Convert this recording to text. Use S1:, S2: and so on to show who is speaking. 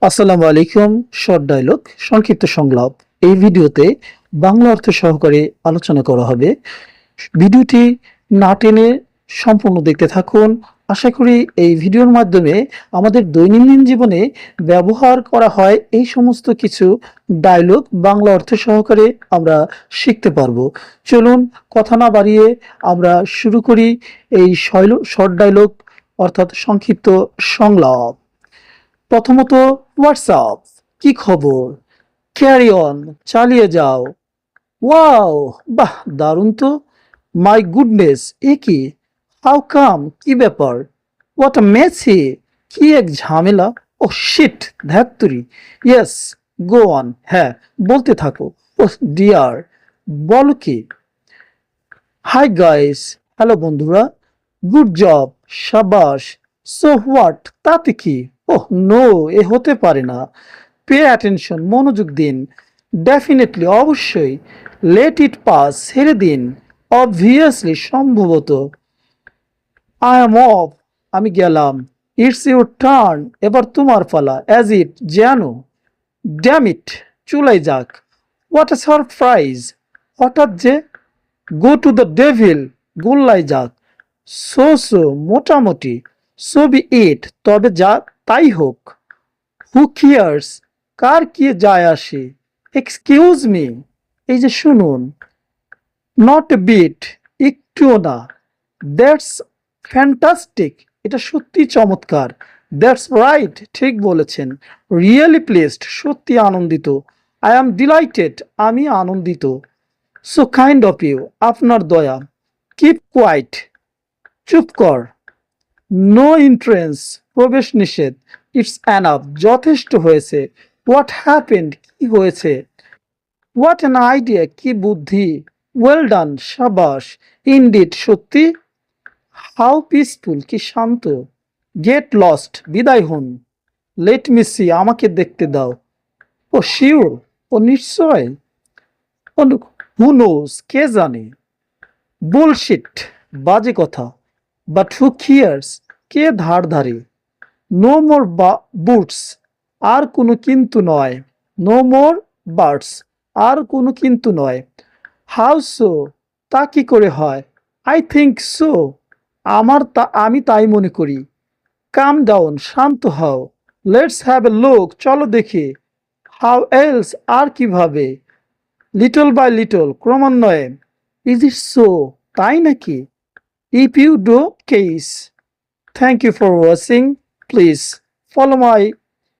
S1: আসসালামু আলাইকুম। Short dialogue, সংক্ষিপ্ত সংলাপ। এই ভিডিওতে বাংলা অর্থ সহকারে আলোচনা করা হবে। ভিডিওটি না টেনে সম্পূর্ণ দেখতে থাকুন। আশা করি এই ভিডিওর মাধ্যমে আমাদের দৈনন্দিন জীবনে ব্যবহার করা হয় এই সমস্ত কিছু ডায়লগ বাংলা অর্থ সহকারে আমরা শিখতে পারবো। চলুন কথা না বাড়িয়ে আমরা শুরু করি এই শর্ট ডায়লগ অর্থাৎ সংক্ষিপ্ত সংলাপ। প্রথমত, হোয়াটসঅ্যাপ, কি খবর? ক্যারি অন, চালিয়ে যাও। ওয়াও, বাহ, দারুণ তো। মাই গুডনেস, এ কি? হাউ কাম, কি ব্যাপার? হোয়াট আ মেসি, কি এক ঝামেলা। ও শিট, ধ্যাত্তুরি। ইয়েস, গো অন, হ্যাঁ, বলতে থাকো। ও ডিয়ার, বলো কি? হাই গাইস, হ্যালো বন্ধুরা। গুড জব, সাবাস। সো হোয়াট, তাতে কি? ওহ নো, এ হতে পারে না। পে অ্যাটেনশন, মনোযোগ দিন। ডেফিনেটলি, অবশ্যই। লেট ইট পাস, ছেড়ে দিন। অবভিয়াসলি, সম্ভবত। আই এম অফ, আমি গেলাম। ইটস ইউর টার্ন, এবার তোমার পালা। অ্যাজ ইট, যেন। ড্যাম ইট, চুলাই যাক। হোয়াট আ সারপ্রাইজ, হঠাৎ যে। গো টু দ্য ডেভিল, গোল্লাই যাক। সো মোটামুটি। সো বি ইট, তবে যাক, তাই হোক। হু কেয়ার্স, কার কি যায় আসে। এক্সকিউজ মি, এই যে শুনুন। নট এ বিট, একটুও না। দ্যাটস ফ্যান্টাস্টিক, এটা সত্যি চমৎকার। দ্যাটস রাইট, ঠিক বলেছেন। রিয়েলি প্লেসড, সত্যি আনন্দিত। আই অ্যাম ডিলাইটেড, আমি আনন্দিত। সো কাইন্ড অফ ইউ, আপনার দয়া। কিপ কোয়াইট, চুপ কর। নো এন্ট্রেন্স, প্রবেশ নিষেধ। ইটস অ্যানাফ, যথেষ্ট হয়েছে। হোয়াট হ্যাপেন্ড, কি হয়েছে? হোয়াট অ্যান আইডিয়া, কি বুদ্ধি। ওয়েল ডান, সাবাস। ইনডিড, সত্যি। হাউ পিসফুল, কি শান্ত। গেট লস্ট, বিদায় হন। লেট মি সি, আমাকে দেখতে দাও। ও শিওর, ও নিশ্চয়। ও হু নোজ, কে জানে। বুলশিট, বাজে কথা। বাট হু কেয়ার্স, কে ধার ধারে। নো মোর বুটস, আর কোনো কিন্তু নয়। নো মোর বার্ডস, আর কোনো কিন্তু নয়। হাউ সো, তা কি করে হয়। আই থিঙ্ক সো, আমি তাই মনে করি। কাম ডাউন, শান্ত হও। লেটস হ্যাভ এ লুক, চলো দেখি। হাউ এলস, আর কিভাবে। লিটল বাই লিটল, ক্রমান্বয়ে। ইজ ইট সো, তাই নাকি? If you do case. Thank you for watching, please follow my